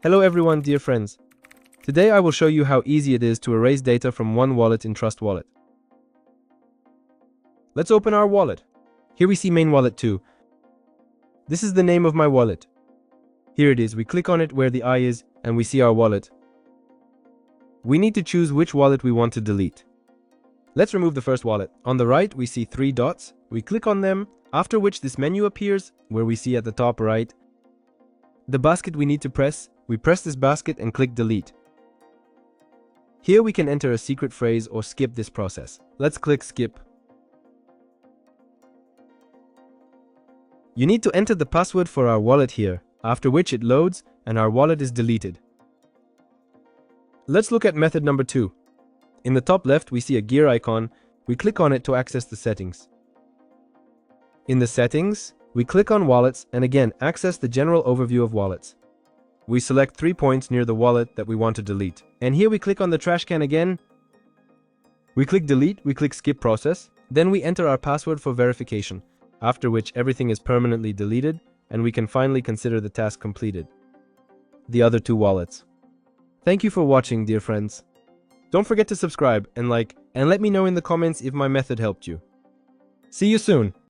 Hello everyone, dear friends. Today I will show you how easy it is to erase data from one wallet in Trust Wallet. Let's open our wallet. Here we see Main Wallet 2. This is the name of my wallet. Here it is. We click on it where the eye is and we see our wallet. We need to choose which wallet we want to delete. Let's remove the first wallet. On the right we see 3 dots. We click on them, after which this menu appears where we see at the top right the basket we need to press. We press this basket and click delete. Here we can enter a secret phrase or skip this process. Let's click skip. You need to enter the password for our wallet here, after which it loads and our wallet is deleted. Let's look at method number 2. In the top left we see a gear icon. We click on it to access the settings. In the settings, we click on wallets and again access the general overview of wallets. We select 3 points near the wallet that we want to delete. And here we click on the trash can again. We click delete, we click skip process. Then we enter our password for verification, after which everything is permanently deleted and we can finally consider the task completed. The other 2 wallets. Thank you for watching, dear friends. Don't forget to subscribe and like, and let me know in the comments if my method helped you. See you soon.